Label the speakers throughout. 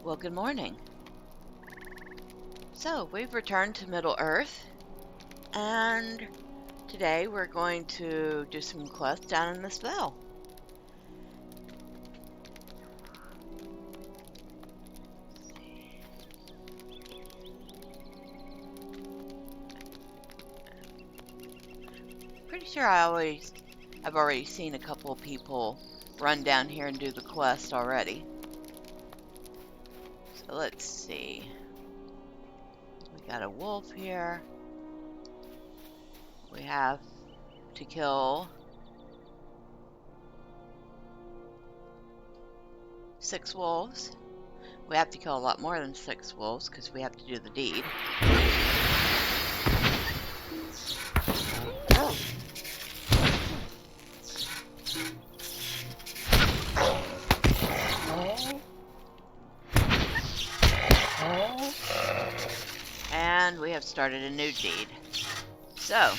Speaker 1: Well, good morning. So, we've returned to Middle Earth, and today we're going to do some quests down in this vale. Pretty sure I've already seen a couple of people run down here and do the quest already. So let's see. We got a wolf here. We have to kill 6 wolves. We have to kill a lot more than 6 wolves because we have to do the deed. And we have started a new deed. So,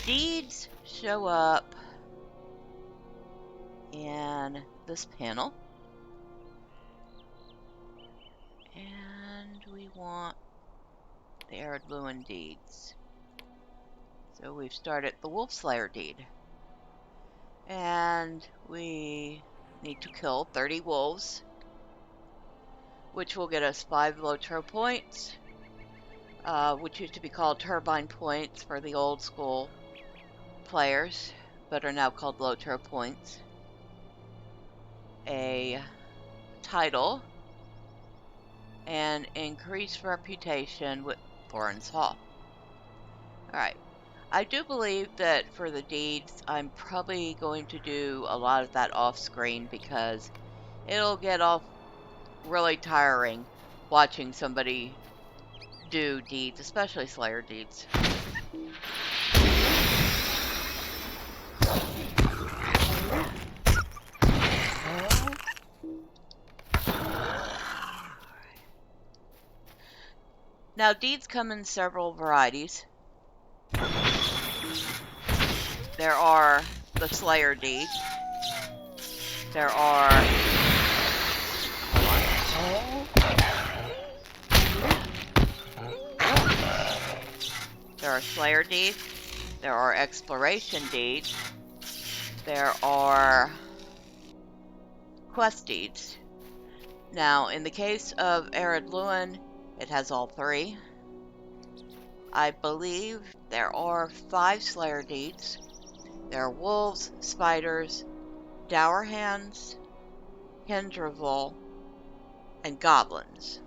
Speaker 1: deeds show up in this panel. And we want the Ered Luin deeds. So we've started the Wolf Slayer deed. And we need to kill 30 wolves, which will get us 5 LOTRO points, which used to be called turbine points for the old school players, but are now called LOTRO points. A title, and increased reputation with Thorin's Hall. Alright, I do believe that for the deeds, I'm probably going to do a lot of that off screen because it'll get off really tiring watching somebody do deeds, especially Slayer deeds. Now, deeds come in several varieties. There are the Slayer deed. There are... There are Slayer deeds. There are exploration deeds. There are quest deeds. Now, in the case of Ered Luin, it has all 3. I believe there are 5 Slayer deeds. There are wolves, spiders, dour hands, Hendravel, and goblins.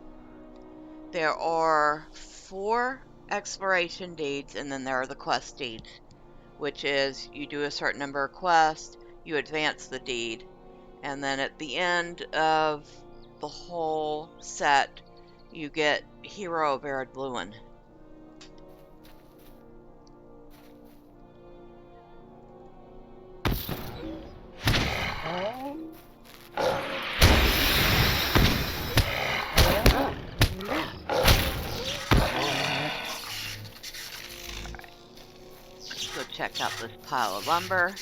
Speaker 1: There are 4 exploration deeds, and then there are the quest deeds, which is you do a certain number of quests, you advance the deed, and then at the end of the whole set, you get Hero of Ered Luin. Let's go check out this pile of lumber.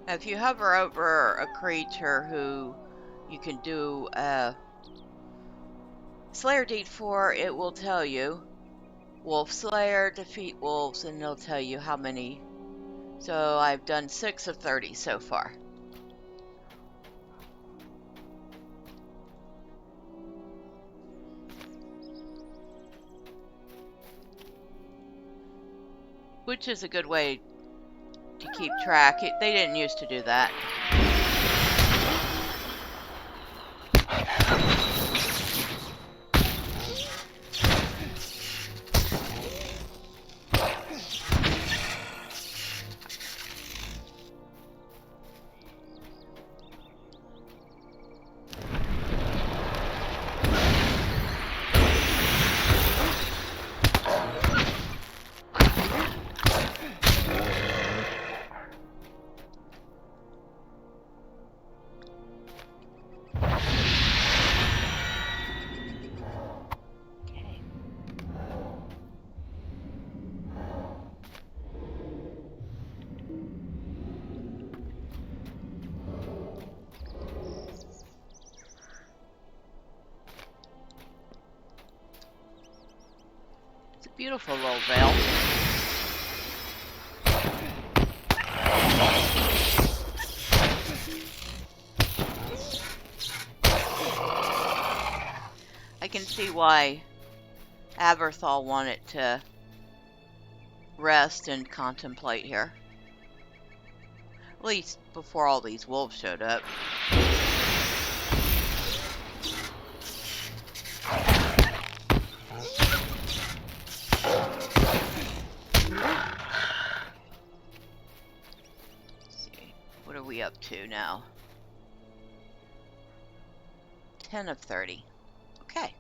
Speaker 1: If you hover over a creature who you can do a Slayer deed for, it will tell you Wolf Slayer, defeat wolves, and it'll tell you how many. So I've done 6 of 30 so far. Which is a good way to keep track. They didn't used to do that. Beautiful little veil. I can see why Avorthal wanted to rest and contemplate here. At least before all these wolves showed up. Up to now 10 of 30. Okay.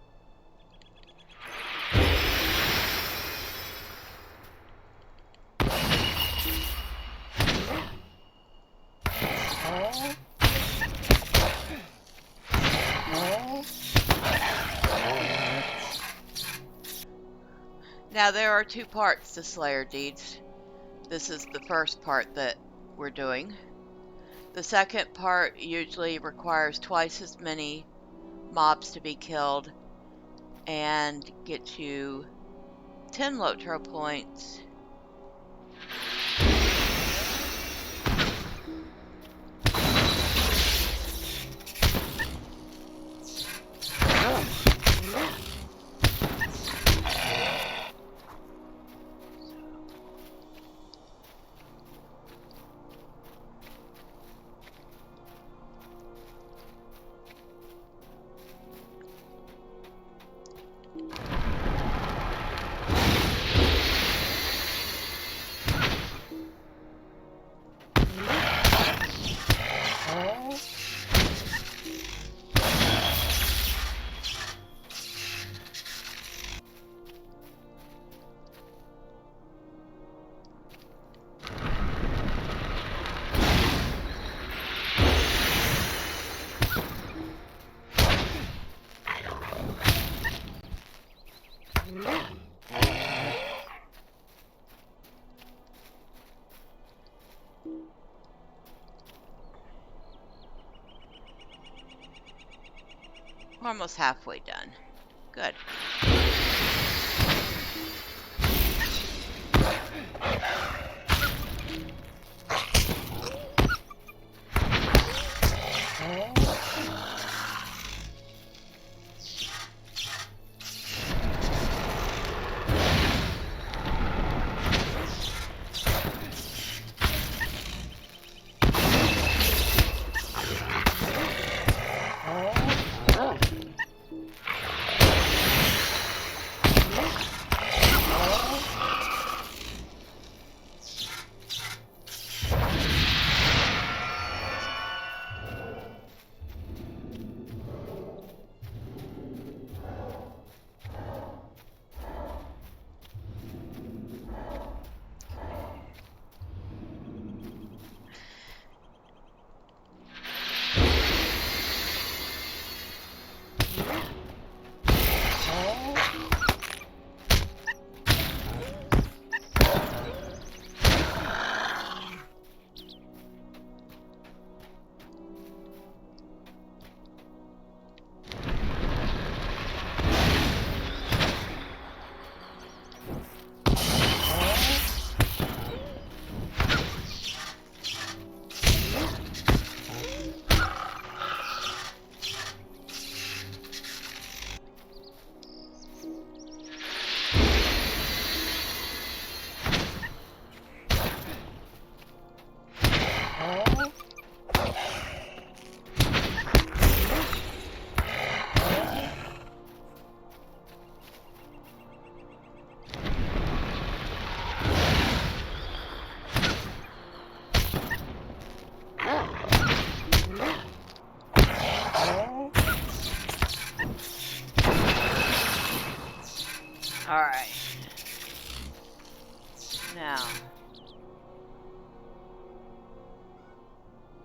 Speaker 1: Now there are 2 parts to Slayer deeds. This is the first part that we're doing. The second part usually requires twice as many mobs to be killed and gets you 10 LOTRO points. We're almost halfway done. Good. Alright. Now.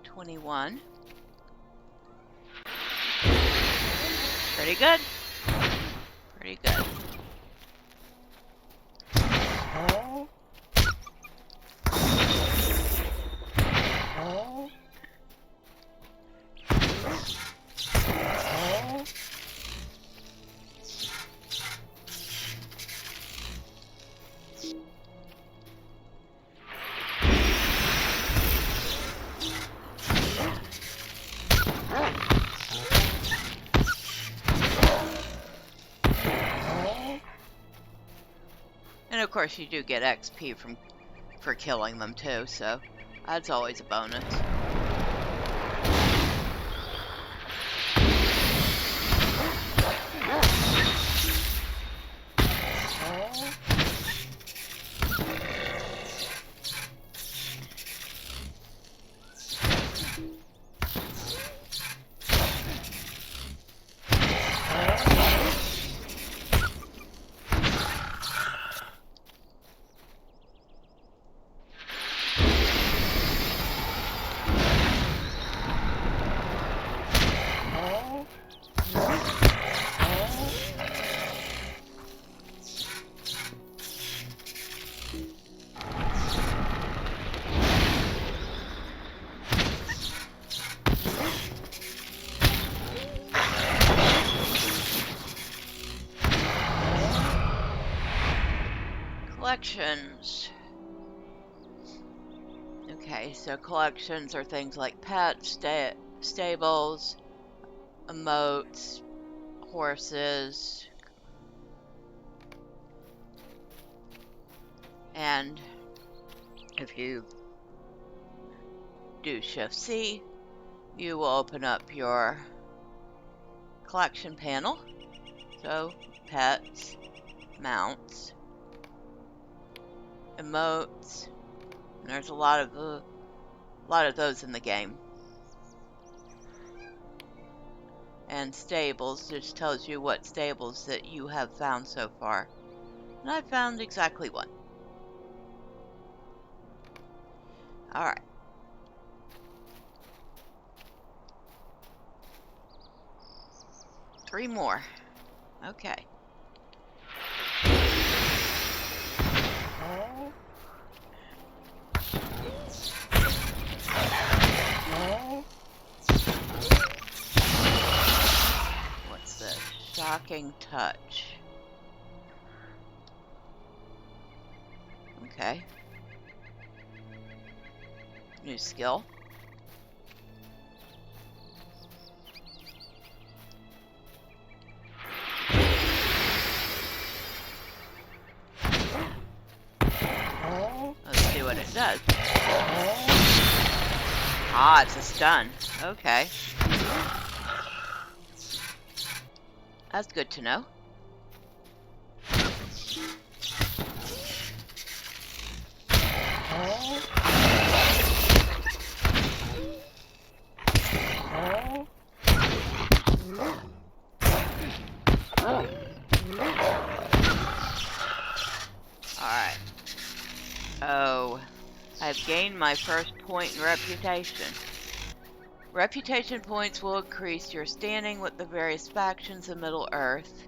Speaker 1: 21. Pretty good. Pretty good. And of course you do get XP for killing them too, so that's always a bonus. Collections. Okay, so collections are things like pets, stables, emotes, horses, and if you do Shift C, you will open up your collection panel. So, pets, mounts, emotes, and there's a lot of those in the game. And stables just tells you what stables that you have found so far. And I found exactly one. Alright. Three more. Okay. What's this? Shocking touch. Okay. New skill. Let's see what it does. Ah, it's a stun. Okay. That's good to know. Alright. Oh, I've gained my first point in reputation. Reputation points will increase your standing with the various factions of Middle-earth.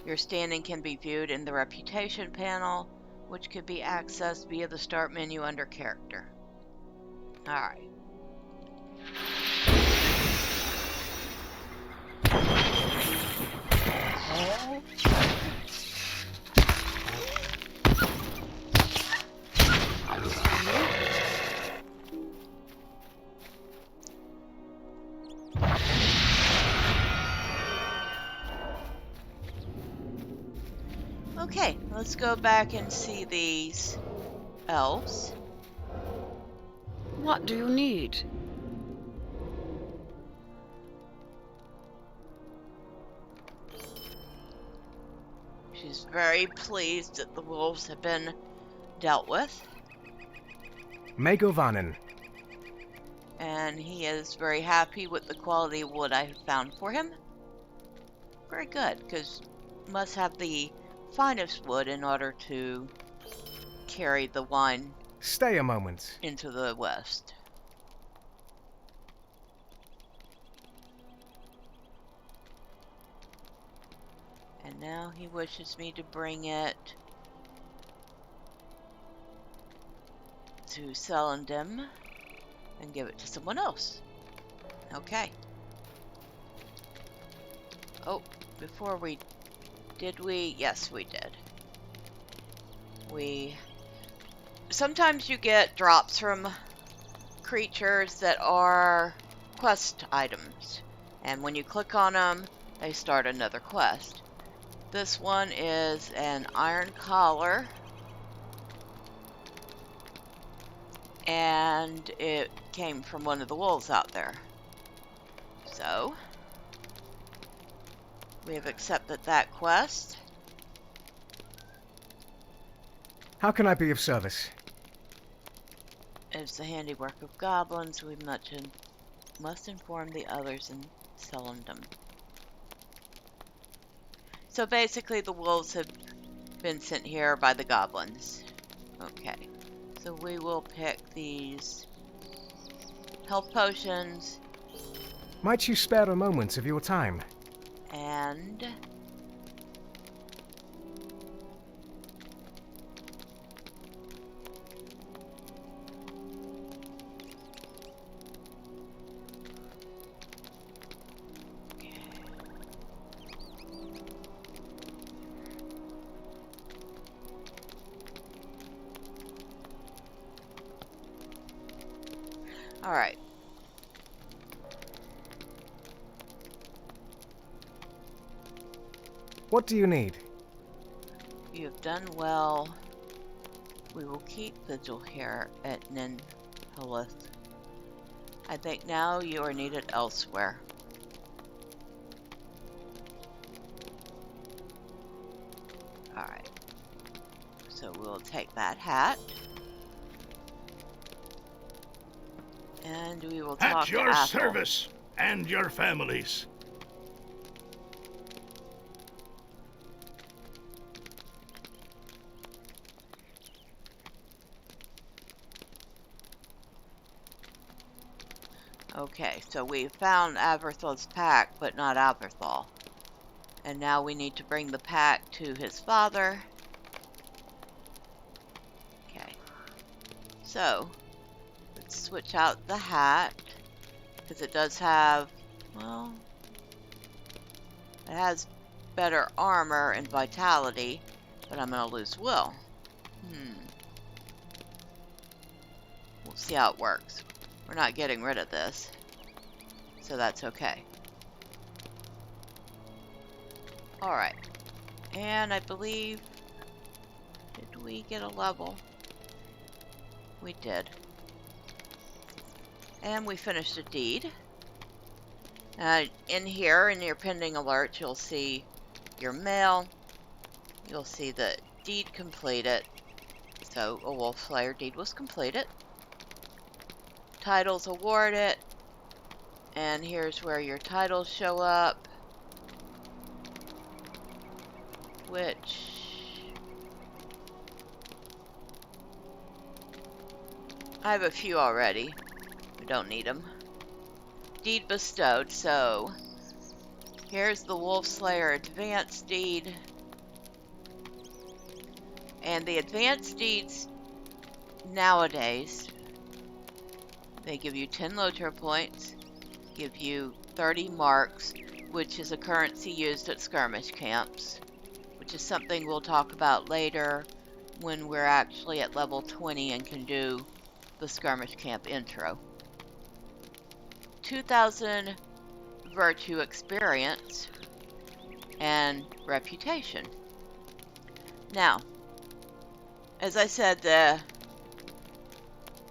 Speaker 1: Your standing can be viewed in the reputation panel, which can be accessed via the start menu under character. Alright. Okay, let's go back and see these elves.
Speaker 2: What do you need?
Speaker 1: She's very pleased that the wolves have been dealt with.
Speaker 3: Megovanen.
Speaker 1: And he is very happy with the quality of wood I have found for him. Very good, because must have the finest wood in order to carry the wine
Speaker 2: Stay a moment.
Speaker 1: into the west. And now he wishes me to bring it to Selendem and give it to someone else. Okay. Oh, before we... Did we? Yes, we did. Sometimes you get drops from creatures that are quest items. And when you click on them, they start another quest. This one is an iron collar. And it came from one of the wolves out there. So, we have accepted that quest.
Speaker 2: How can I be of service?
Speaker 1: It's the handiwork of goblins. We must inform the others in Selendem. So basically the wolves have been sent here by the goblins. Okay. So we will pick these health potions.
Speaker 2: Might you spare a moment of your time?
Speaker 1: And... Alright.
Speaker 2: What do you need?
Speaker 1: You have done well. We will keep vigil here at Ninhalith. I think now you are needed elsewhere. Alright. So we'll take that hat. And we will talk to Avorthal.
Speaker 3: At your service and your families.
Speaker 1: Okay, so we found Avorthal's pack, but not Avorthal. And now we need to bring the pack to his father. Okay. So, let's switch out the hat. Because it does have, well, it has better armor and vitality, but I'm going to lose will. We'll see how it works. We're not getting rid of this, so that's okay. Alright, and I believe, did we get a level? We did. And we finished a deed. In here, in your pending alerts, you'll see your mail. You'll see the deed completed. So, a Wolf Slayer deed was completed. Titles awarded. And here's where your titles show up. Which... I have a few already. We don't need them. Deed bestowed, so... Here's the Wolf Slayer Advanced Deed. And the Advanced Deeds nowadays, they give you 10 LOTRO points, give you 30 marks, which is a currency used at skirmish camps, which is something we'll talk about later when we're actually at level 20 and can do the skirmish camp intro. 2,000 virtue experience and reputation. Now, as I said,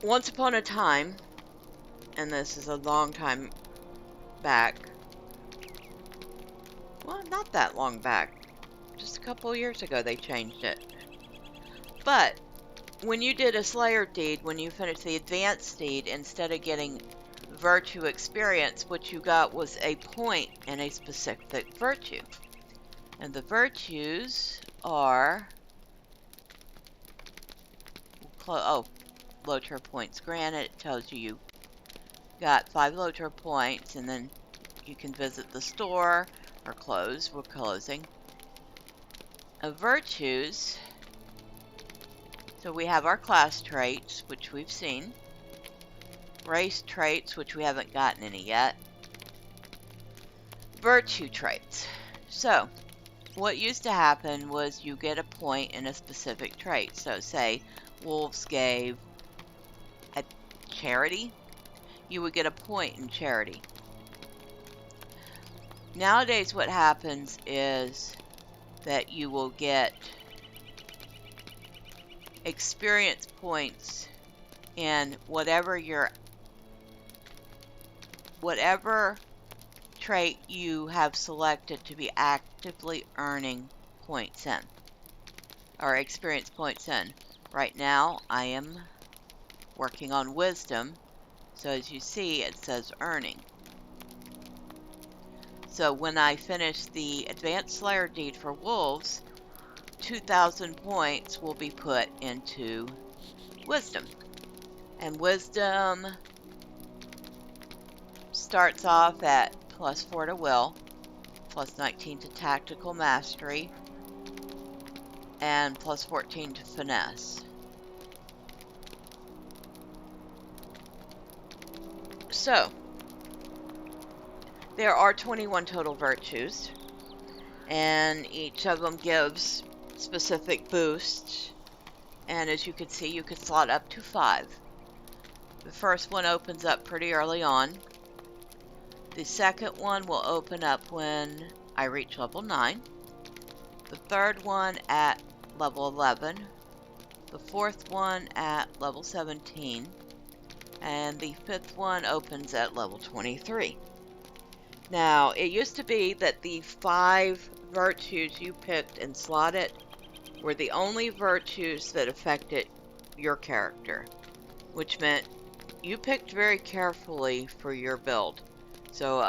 Speaker 1: once upon a time, and this is a long time back, well, not that long back, just a couple years ago they changed it. But when you did a Slayer deed, when you finished the Advanced deed, instead of getting virtue experience, what you got was a point in a specific virtue. And the virtues are... Oh, LOTRO points granted. It tells you got 5 LOTRO points, and then you can visit the store or close. We're closing. Virtues. So we have our class traits, which we've seen. Race traits, which we haven't gotten any yet. Virtue traits. So, what used to happen was you get a point in a specific trait. So, say, wolves gave a charity. You would get a point in charity. Nowadays, what happens is that you will get experience points in whatever trait you have selected to be actively earning points in, or experience points in. Right now, I am working on wisdom, so as you see, it says earning. So when I finish the advanced Slayer deed for wolves, 2,000 points will be put into wisdom. And wisdom starts off at +4 to will, +19 to tactical mastery, and +14 to finesse. So, there are 21 total virtues, and each of them gives specific boosts. And as you can see, you can slot up to 5. The first one opens up pretty early on. The second one will open up when I reach level 9. The third one at level 11. The fourth one at level 17. And the fifth one opens at level 23. Now, it used to be that the 5 virtues you picked and slotted were the only virtues that affected your character, which meant you picked very carefully for your build. So,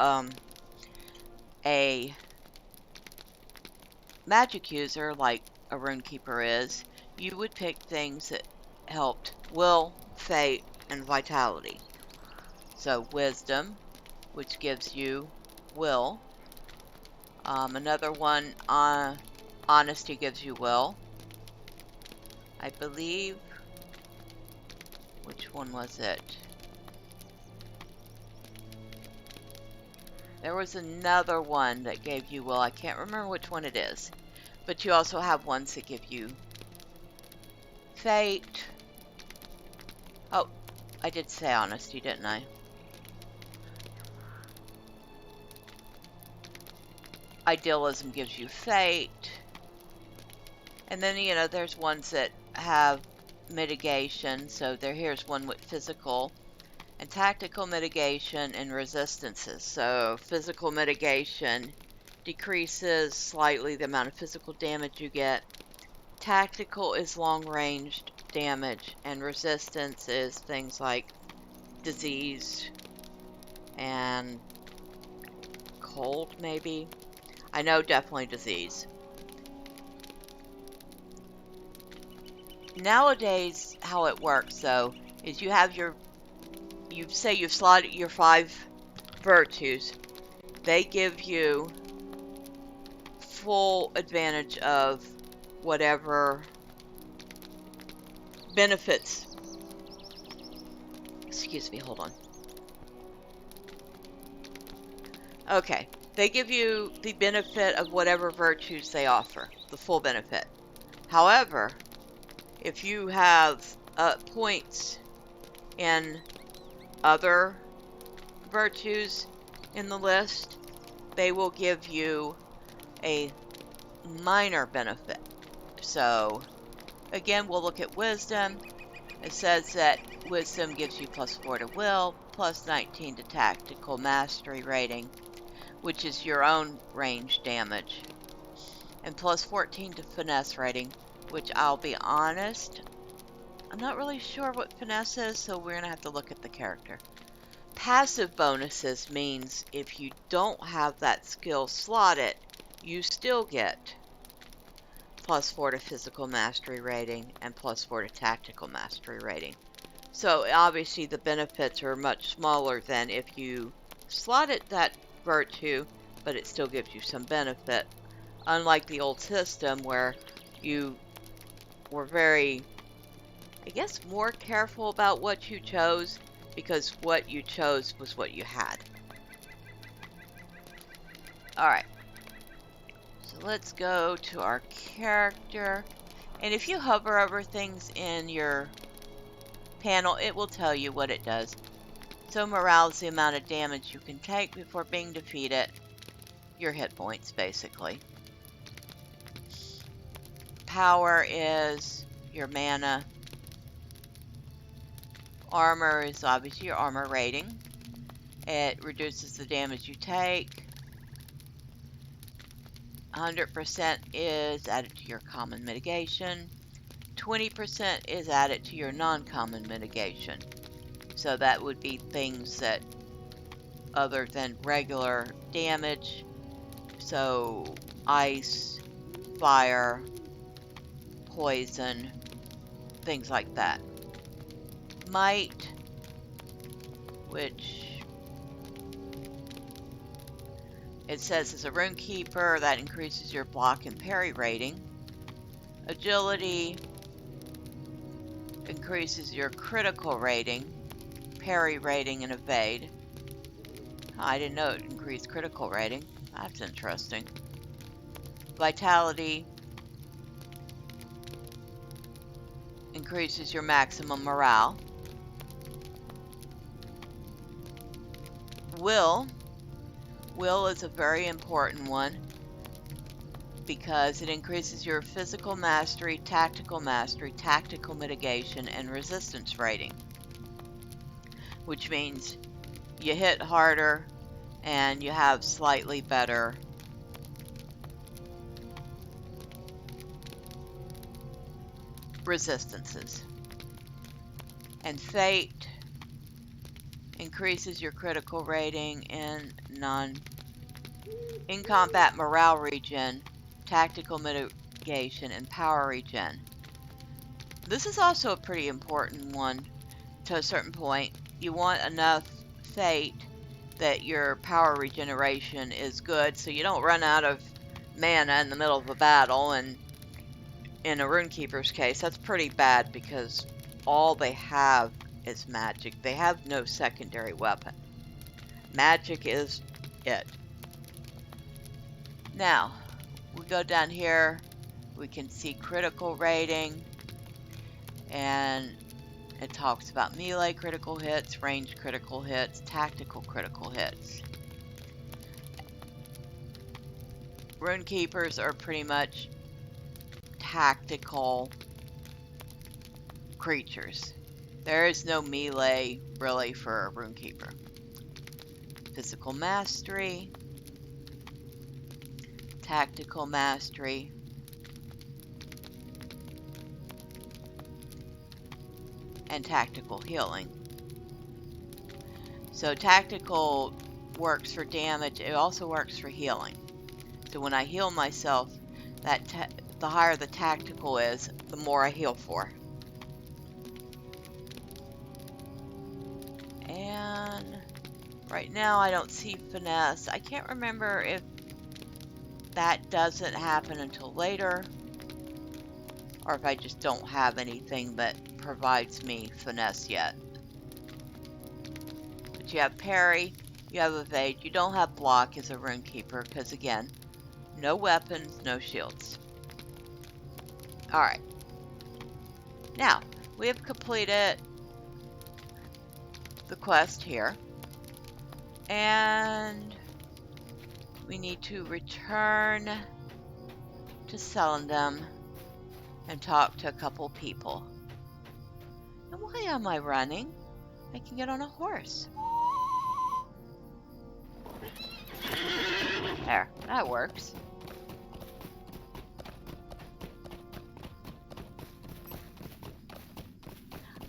Speaker 1: a magic user, like a runekeeper is, you would pick things that helped will, fate, and vitality. So, wisdom, which gives you will. Another one, honesty gives you will. I believe, which one was it? There was another one that gave you will. I can't remember which one it is. But you also have ones that give you fate. Oh, I did say honesty, didn't I? Idealism gives you fate. And then, you know, there's ones that have mitigation. So here's one with physical and tactical mitigation and resistances. So physical mitigation decreases slightly the amount of physical damage you get. Tactical is long-ranged damage, and resistance is things like disease and cold, maybe. I know definitely disease. Nowadays, how it works, though, is you have you say you've slotted your 5 virtues. They give you full advantage of whatever benefits. Excuse me, hold on. Okay, they give you the benefit of whatever virtues they offer, the full benefit. However, if you have points in other virtues in the list, they will give you a minor benefit. So, again, we'll look at wisdom. It says that wisdom gives you +4 to will, +19 to tactical mastery rating, which is your own range damage, and +14 to finesse rating, which I'll be honest, I'm not really sure what finesse is, so we're going to have to look at the character. Passive bonuses means if you don't have that skill slotted, you still get +4 to physical mastery rating, and +4 to tactical mastery rating. So obviously the benefits are much smaller than if you slotted that virtue, but it still gives you some benefit. Unlike the old system where you were very, I guess, more careful about what you chose because what you chose was what you had. Alright, so let's go to our character. And if you hover over things in your panel, it will tell you what it does. So morale is the amount of damage you can take before being defeated. Your hit points, basically. Power is your mana. Armor is obviously your armor rating. It reduces the damage you take. 100% is added to your common mitigation. 20% is added to your non-common mitigation. So that would be things that other than regular damage. So ice, fire, poison, things like that. Might, which it says as a runekeeper, that increases your block and parry rating. Agility increases your critical rating, parry rating, and evade. I didn't know it increased critical rating. That's interesting. Vitality increases your maximum morale. Will is a very important one because it increases your physical mastery, tactical mitigation, and resistance rating, which means you hit harder and you have slightly better resistances. And fate increases your critical rating in combat morale regen, tactical mitigation, and power regen. This is also a pretty important one to a certain point. You want enough fate that your power regeneration is good so you don't run out of mana in the middle of a battle, and in a runekeeper's case that's pretty bad because all they have is magic. They have no secondary weapon. Magic is it. Now we go down here, we can see critical rating, and it talks about melee critical hits, ranged critical hits, tactical critical hits. Runekeepers are pretty much tactical creatures. There is no melee really for a runekeeper. Physical mastery, tactical mastery, and tactical healing. So tactical works for damage, it also works for healing. So when I heal myself, the higher the tactical is, the more I heal for. And right now I don't see finesse. I can't remember if that doesn't happen until later, or if I just don't have anything that provides me finesse yet. But you have parry, you have evade, you don't have block as a runekeeper because again, no weapons, no shields. Alright. Now, we have completed the quest here. And we need to return to Selendum and talk to a couple people. And why am I running? I can get on a horse. There, that works.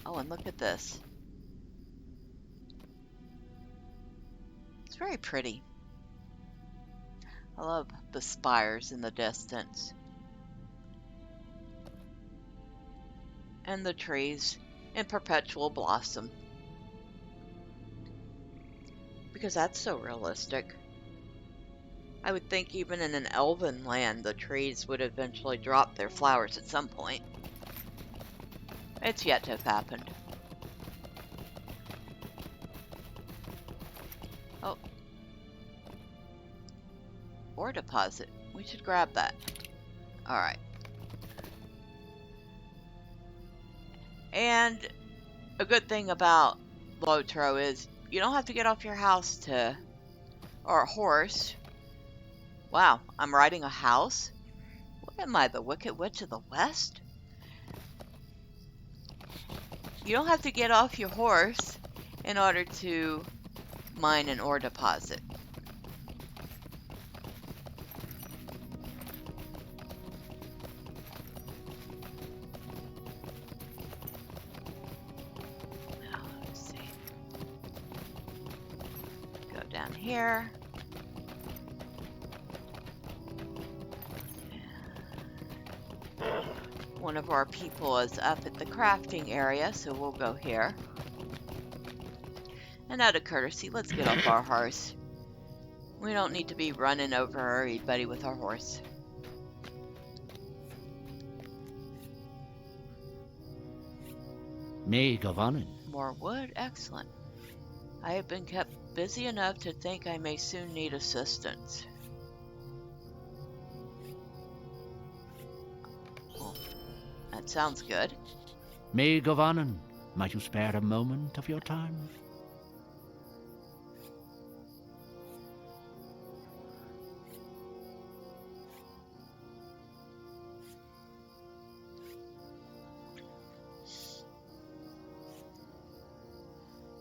Speaker 1: Oh, and look at this. It's very pretty. I love the spires in the distance. and the trees in perpetual blossom. Because that's so realistic. I would think even in an elven land, the trees would eventually drop their flowers at some point. It's yet to have happened. Oh. Ore deposit. We should grab that. Alright. And a good thing about LOTRO is you don't have to get off your house to... or a horse. Wow, I'm riding a house? What am I, the Wicked Witch of the West? You don't have to get off your horse in order to mine an ore deposit. Let's see. Go down here. One of our people is up at the crafting area, so we'll go here. And out of courtesy, let's get off our horse. We don't need to be running over everybody with our horse.
Speaker 4: May Govanen.
Speaker 1: More wood? Excellent. I have been kept busy enough to think I may soon need assistance. Well, that sounds good.
Speaker 4: May Govanen, might you spare a moment of your time?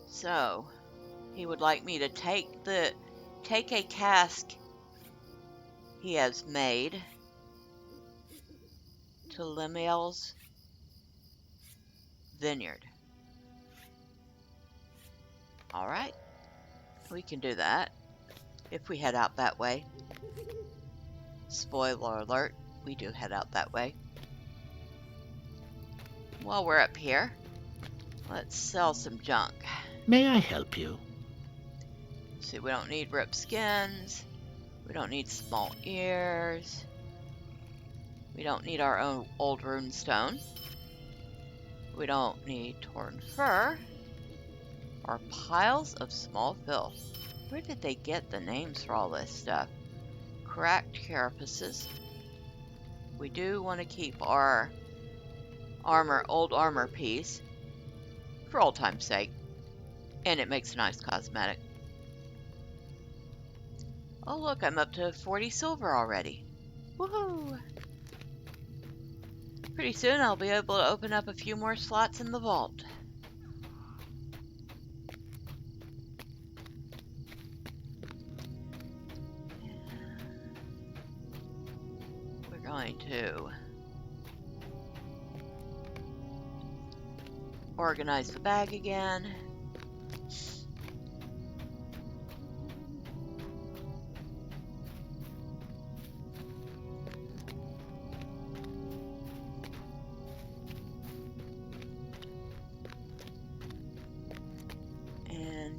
Speaker 1: So, he would like me to take a cask he has made to Lemuel's vineyard. Alright, we can do that if we head out that way. Spoiler alert, we do head out that way. While we're up here, let's sell some junk.
Speaker 4: May I help you?
Speaker 1: See, we don't need ripped skins. We don't need small ears. We don't need our own old runestone. We don't need torn fur. Or piles of small filth. Where did they get the names for all this stuff? Cracked carapaces. We do want to keep our old armor piece for old time's sake. And it makes a nice cosmetic. Oh look, I'm up to 40 silver already. Woohoo! Pretty soon I'll be able to open up a few more slots in the vault. We're going to organize the bag again.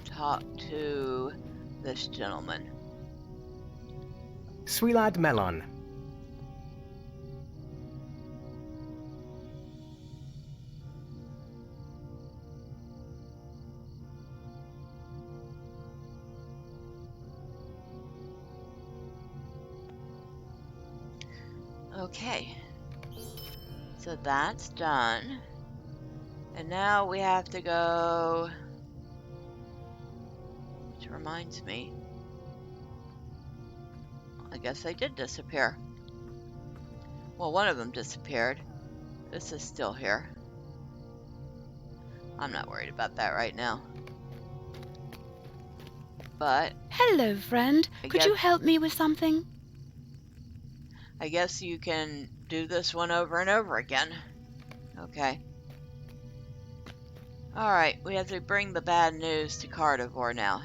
Speaker 1: Talk to this gentleman.
Speaker 2: Swilad Melon.
Speaker 1: Okay. So that's done. And now we have to go... Which reminds me, I guess they did disappear. Well, one of them disappeared. This is still here. I'm not worried about that right now. But...
Speaker 5: Hello, friend. Could you help me with something?
Speaker 1: I guess you can do this one over and over again. Okay. Alright, we have to bring the bad news to Carnivore now.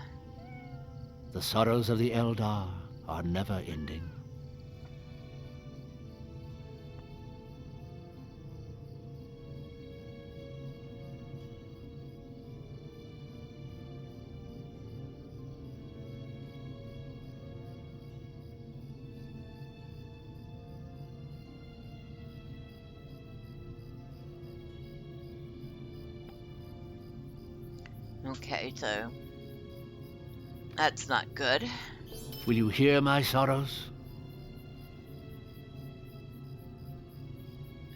Speaker 4: The sorrows of the Eldar are never ending.
Speaker 1: Okay, so that's not good.
Speaker 4: Will you hear my sorrows?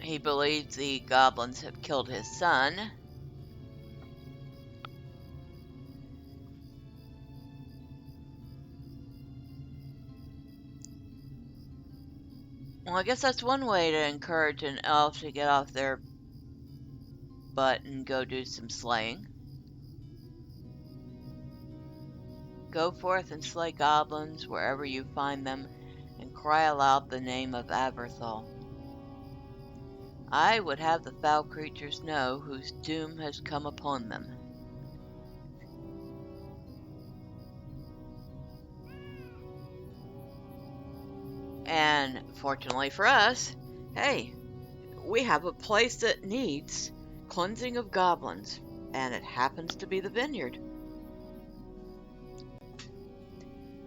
Speaker 1: He believes the goblins have killed his son. Well, I guess that's one way to encourage an elf to get off their butt and go do some slaying. Go forth and slay goblins wherever you find them, and cry aloud the name of Avorthal. I would have the foul creatures know whose doom has come upon them. And fortunately for us, hey, we have a place that needs cleansing of goblins, and it happens to be the vineyard.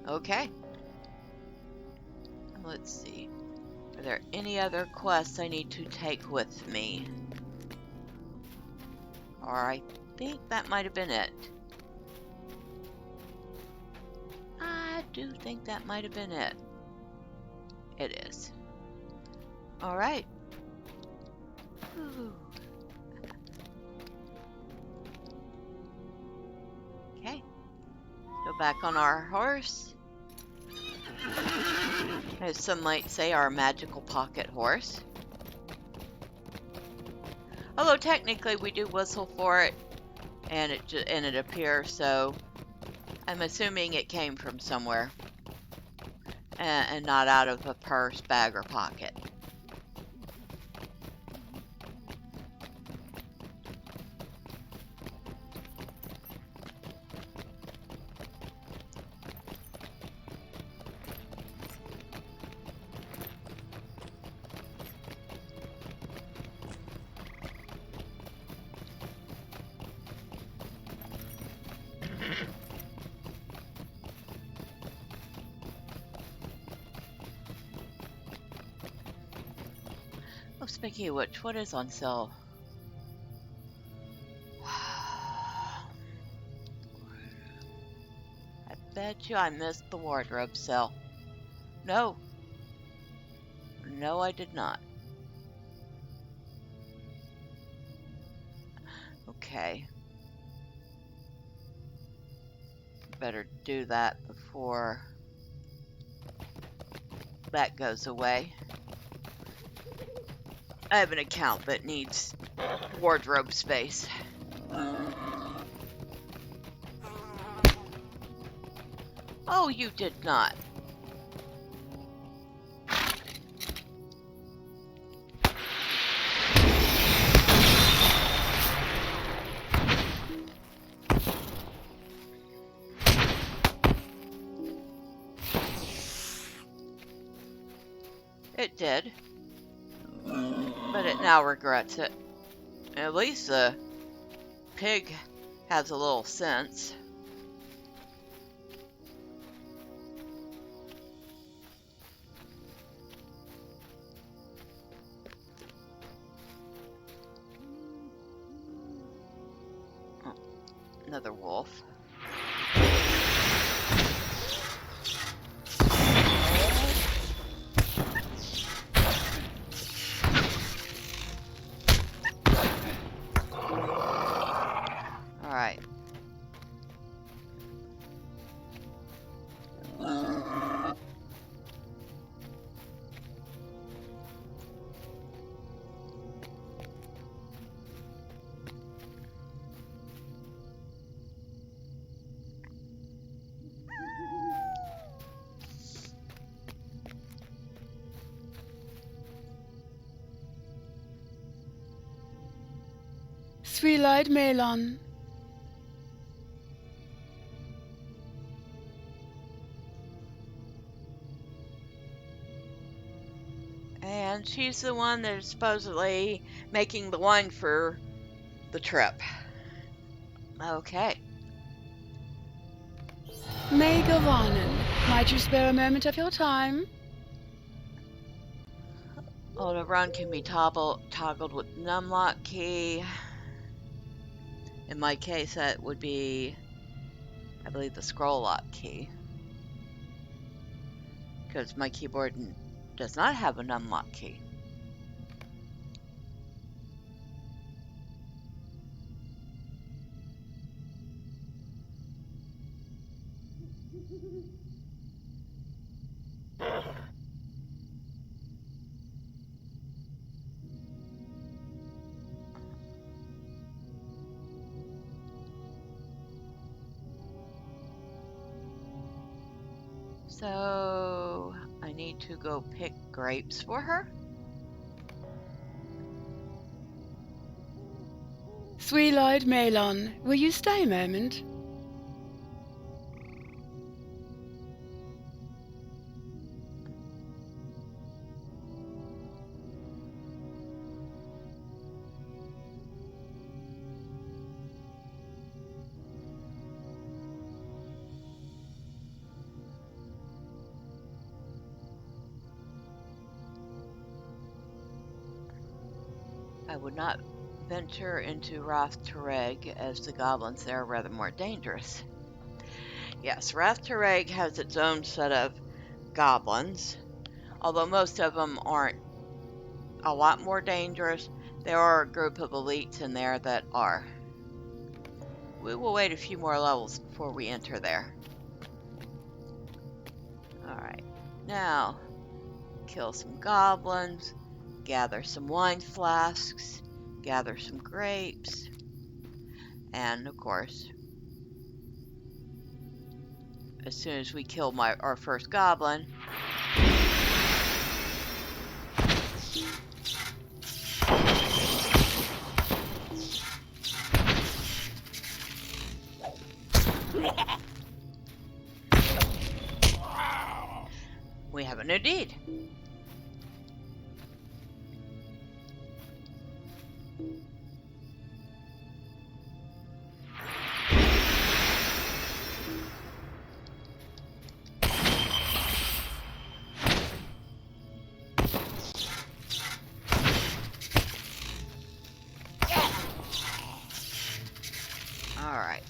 Speaker 1: Okay. Let's see. Are there any other quests I need to take with me? Or I think that might have been it. I do think that might have been it. It is. Alright. Okay. Go back on our horse. As some might say, our magical pocket horse. Although technically we do whistle for it, and it appears, so I'm assuming it came from somewhere, and not out of a purse, bag, or pocket. Oh, speaking of which, what is on sale? I bet you I missed the wardrobe sale. No. No, I did not. Okay. Better do that before that goes away. I have an account that needs wardrobe space. Oh, you did not. It did. But it now regrets it. At least the pig has a little sense. Oh, another wolf. Alright.
Speaker 5: Three-eyed Melon.
Speaker 1: And she's the one that is supposedly making the wine for the trip. Okay.
Speaker 5: May Gavanen, might you spare a moment of your time?
Speaker 1: Auto run can be toggled with numlock key. In my case, that would be, I believe, the scroll lock key. Because my keyboard does not have an unlock key. So, I need to go pick grapes for her.
Speaker 5: Three-eyed Malon, will you stay a moment?
Speaker 1: I would not venture into Rath Tareg, as the goblins there are rather more dangerous. Yes, Rath Tareg has its own set of goblins, although most of them aren't a lot more dangerous. There are a group of elites in there that are. We will wait a few more levels before we enter there. Alright, now kill some goblins, gather some wine flasks, gather some grapes, and of course, as soon as we kill our first goblin, we have a new deed. Alright.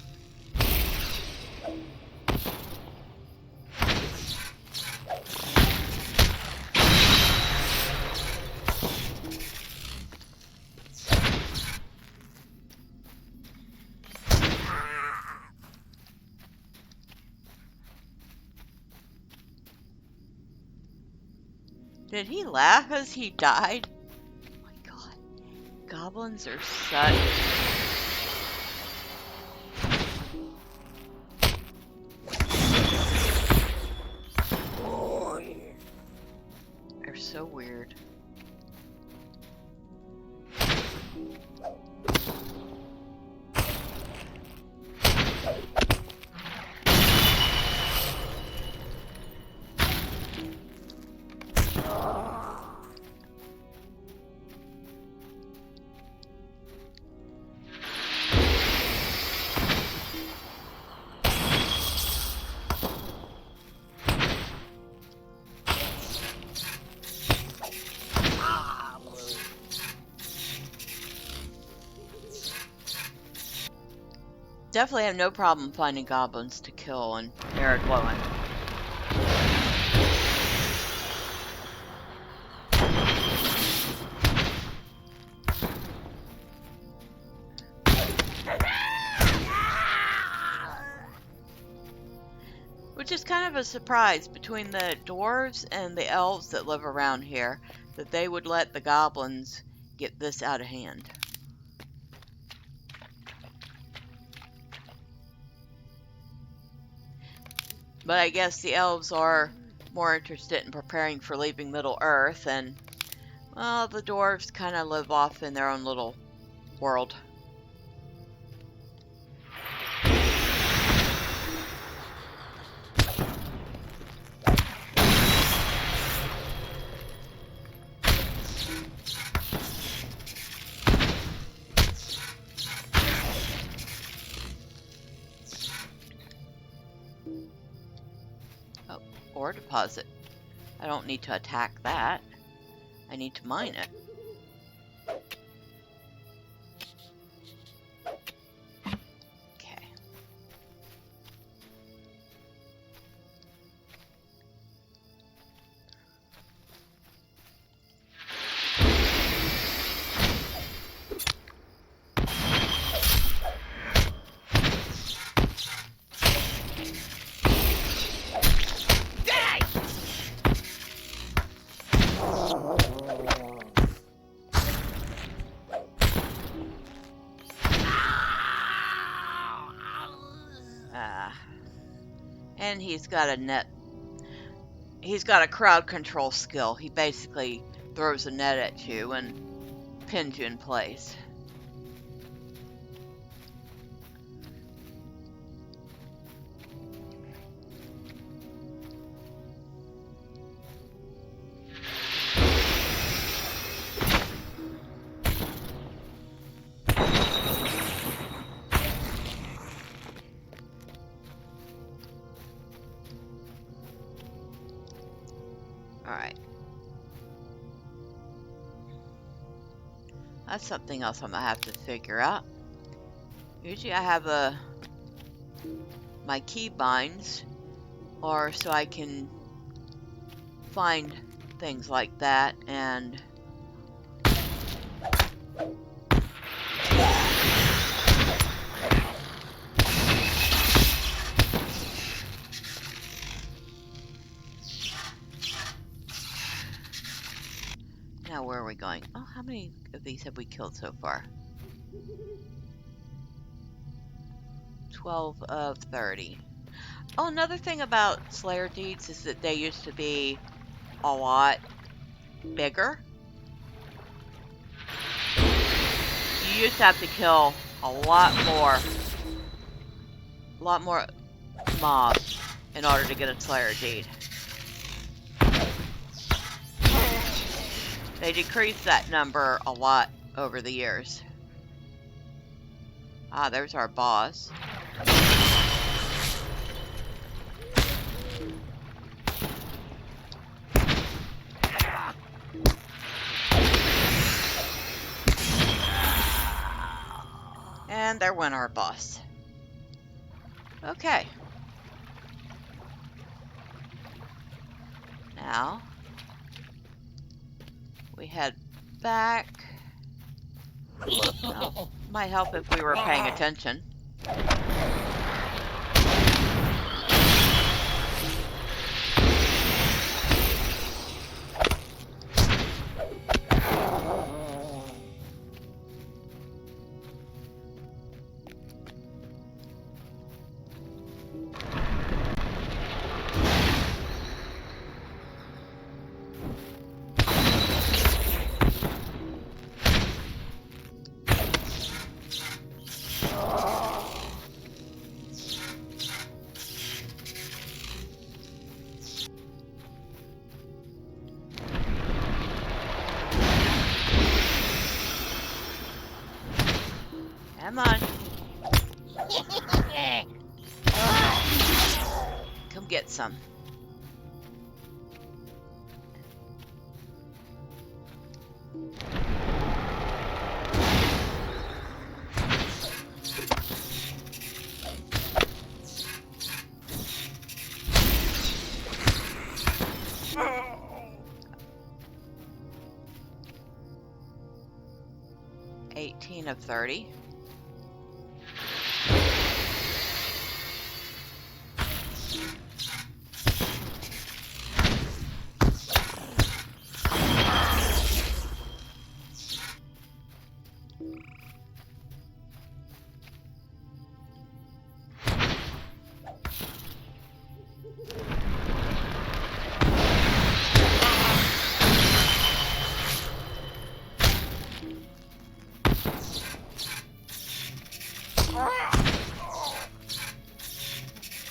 Speaker 1: Did he laugh as he died? Oh my god. Goblins are such... They're so weird. Definitely have no problem finding goblins to kill in Ered Luin. Which is kind of a surprise between the dwarves and the elves that live around here, that they would let the goblins get this out of hand. But I guess the elves are more interested in preparing for leaving Middle-earth, and, well, the dwarves kind of live off in their own little world. Oh, ore deposit. I don't need to attack that. I need to mine it. And he's got a net. He's got a crowd control skill. He basically throws a net at you and pins you in place. Alright. That's something else I'm gonna have to figure out. Usually I have my key binds, or so I can find things like that, and now where are we going? Oh, how many of these have we killed so far? 12 of 30. Oh, another thing about Slayer Deeds is that they used to be a lot bigger. You used to have to kill a lot more mobs in order to get a Slayer Deed. They decreased that number a lot over the years. Ah, there's our boss. And there went our boss. Okay. Now, we head back. Oh, might help if we were paying attention. Come on. Come get some. $18 of 30.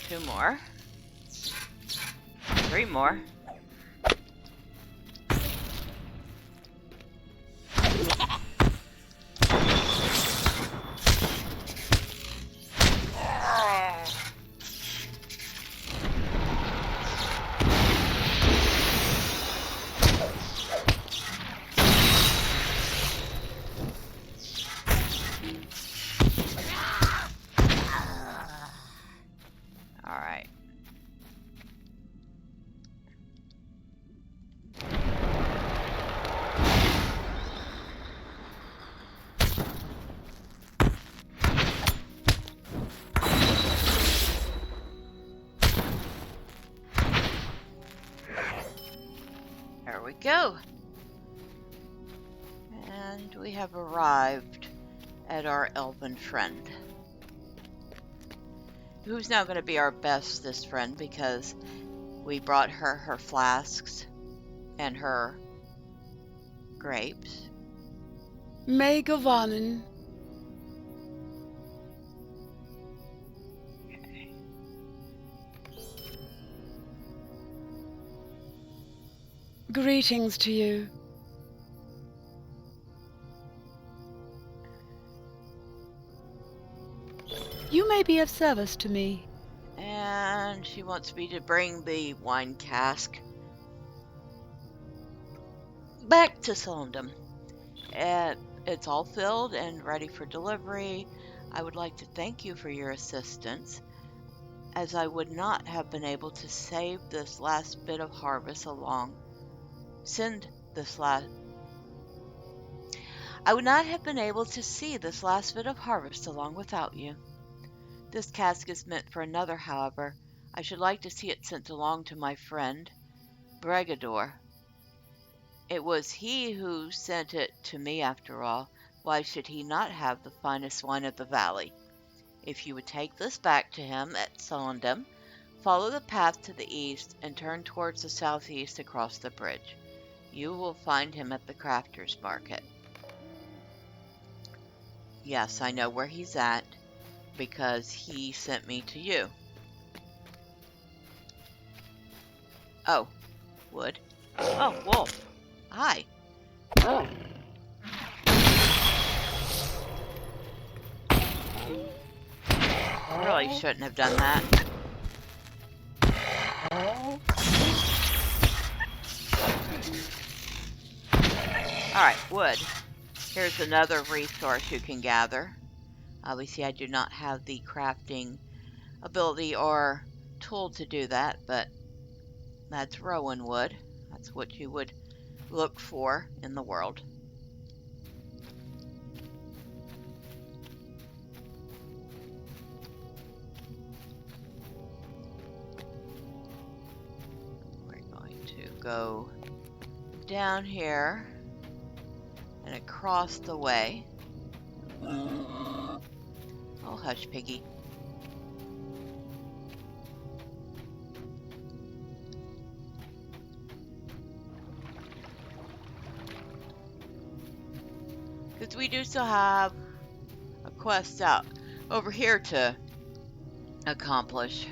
Speaker 1: Two more. Three more. All right. There we go. And we have arrived at our elven friend. who's now going to be our bestest friend because we brought her her flasks and her grapes.
Speaker 5: May Gavanen. Greetings to you. You may be of service to me.
Speaker 1: And she wants me to bring the wine cask back to Solendum. It's all filled and ready for delivery. I would like to thank you for your assistance, as I would not have been able to save this last bit of harvest along. I would not have been able to see this last bit of harvest along without you. This cask is meant for another, however. I should like to see it sent along to my friend, Bregador. It was he who sent it to me after all. Why should he not have the finest wine of the valley? If you would take this back to him at Solendum, follow the path to the east and turn towards the southeast across the bridge. You will find him at the Crafters Market. Yes, I know where he's at, because he sent me to you. Oh, Wood. Oh, Wolf. Hi. Really shouldn't have done that. Alright, wood. Here's another resource you can gather. Obviously, I do not have the crafting ability or tool to do that, but that's rowan wood. That's what you would look for in the world. We're going to go down here and across the way. Oh, hush, piggy. Because we do still have a quest out over here to accomplish.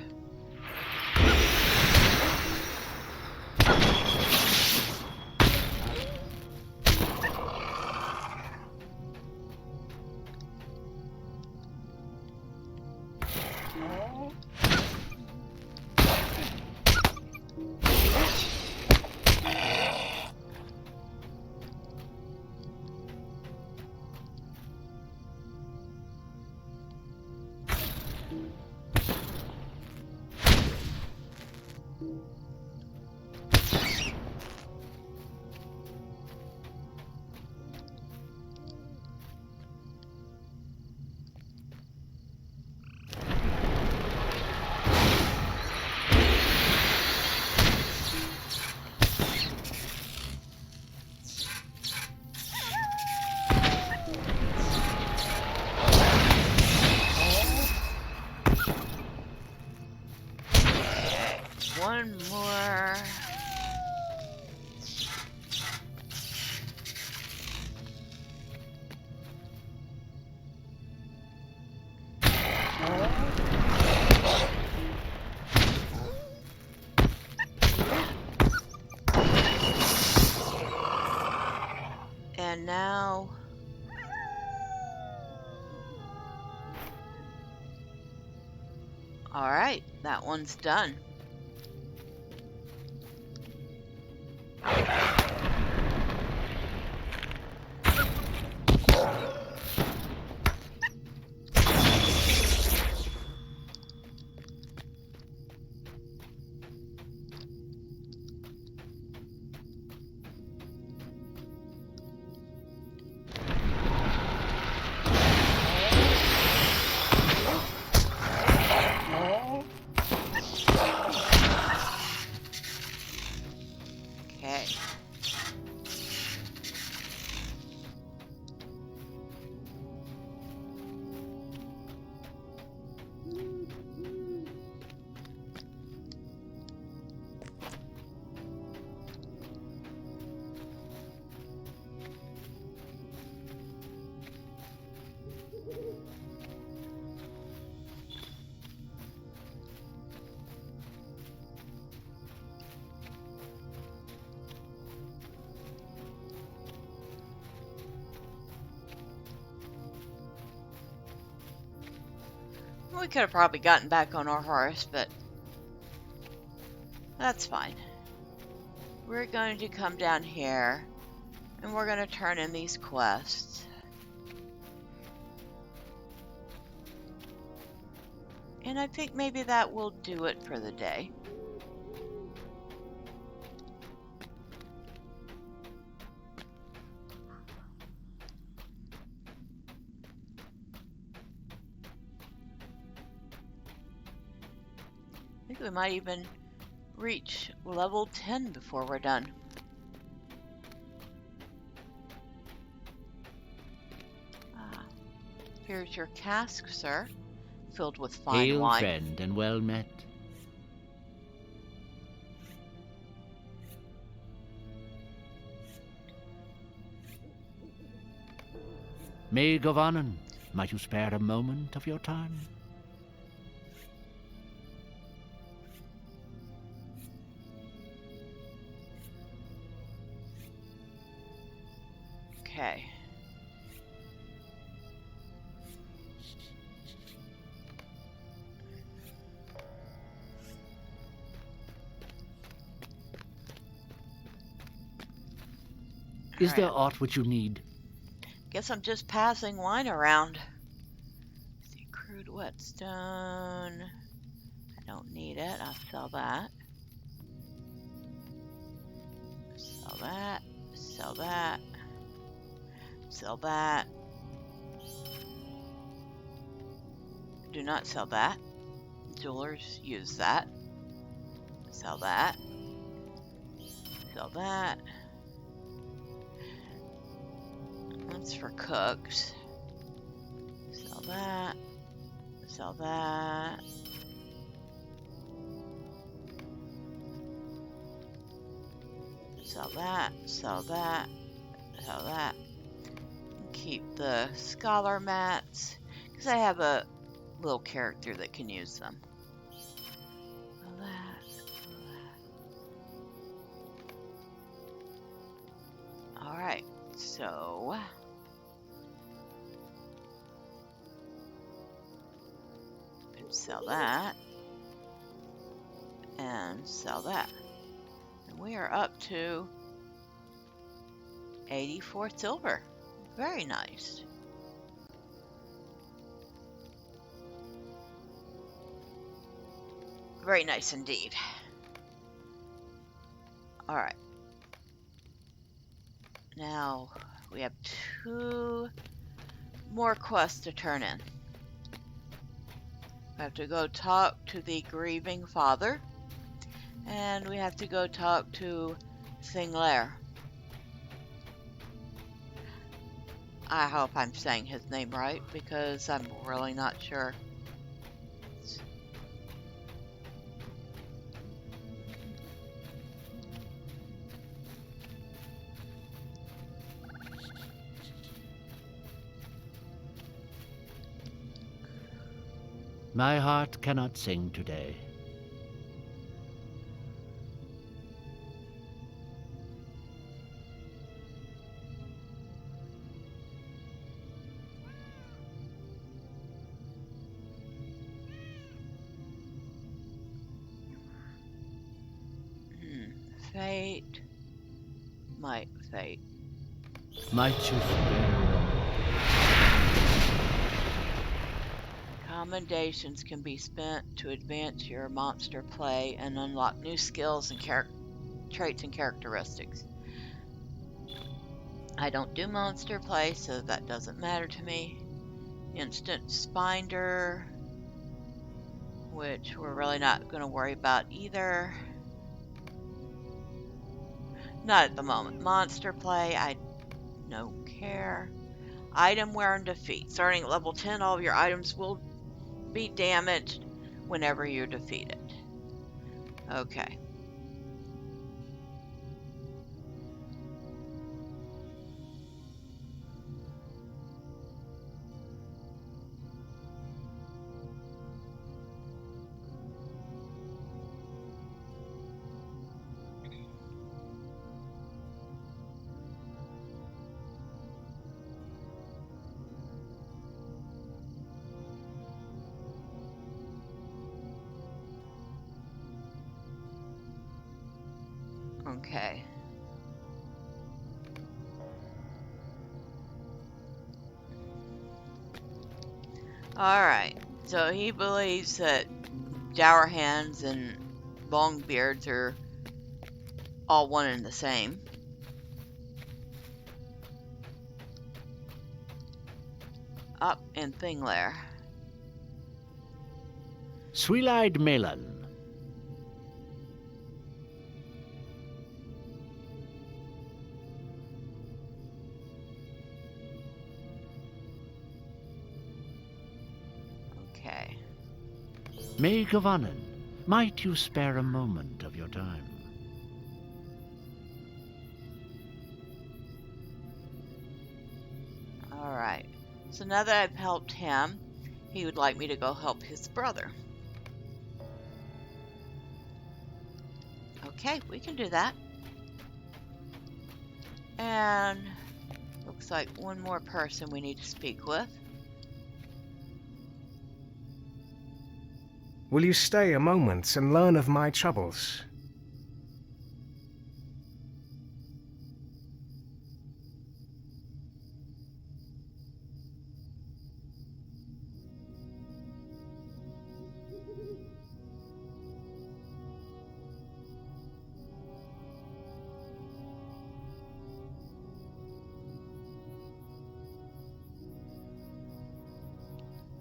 Speaker 1: One more. And now all right, that one's done. We could have probably gotten back on our horse, but that's fine. We're going to come down here, and we're going to turn in these quests. And I think maybe that will do it for the day. I think we might even reach level 10 before we're done. Here's your cask, sir, filled with fine
Speaker 4: Hail,
Speaker 1: wine.
Speaker 4: friend, and well met. May Govanen, might you spare a moment of your time?
Speaker 1: Okay.
Speaker 4: Is there
Speaker 1: Alright.
Speaker 4: aught which you need?
Speaker 1: Guess I'm just passing wine around. See, crude whetstone. I don't need it. I'll sell that. Sell that. Sell that. Sell that. Do not sell that. Jewelers use that. Sell that. Sell that. That's for cooks. Sell that. Sell that. Sell that. Sell that. Sell that. Keep the scholar mats, because I have a little character that can use them. Sell that. Alright, so sell that and sell that. And we are up to 84 silver. Very nice. Very nice indeed. Alright. Now, we have 2 more quests to turn in. We have to go talk to the grieving father, and we have to go talk to Thinglair. I hope I'm saying his name right, because I'm really not sure.
Speaker 4: My heart cannot sing today.
Speaker 1: Fate. Might fate.
Speaker 4: Might you spare?
Speaker 1: Commendations can be spent to advance your monster play and unlock new skills and traits and characteristics. I don't do monster play, so that doesn't matter to me. Instant Spinder, which we're really not going to worry about either. Not at the moment. Monster play, I don't care. Item wear and defeat. Starting at level 10, all of your items will be damaged whenever you're defeated. Okay. Okay. Alright. So he believes that dour hands and long beards are all one and the same. Up in Thinglair.
Speaker 4: Sweet-eyed Melon.
Speaker 1: Okay.
Speaker 4: May Gavanen, might you spare a moment of your time?
Speaker 1: Alright. So now that I've helped him, he would like me to go help his brother. Okay, we can do that. And looks like one more person we need to speak with.
Speaker 2: Will you stay a moment and learn of my troubles?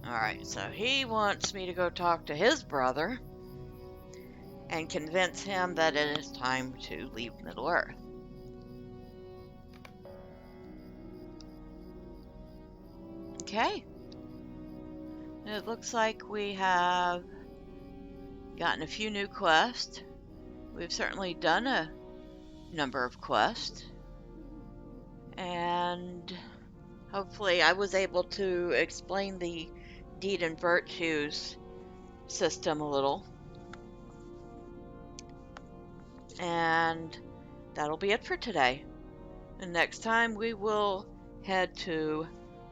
Speaker 1: Alright, so he wants me to go talk to his brother and convince him that it is time to leave Middle-earth. Okay. It looks like we have gotten a few new quests. We've certainly done a number of quests. And hopefully I was able to explain the Deed and Virtues system a little. And that'll be it for today. And next time we will head to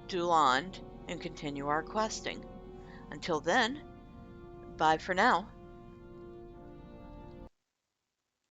Speaker 1: Duland and continue our questing. Until then, bye for now.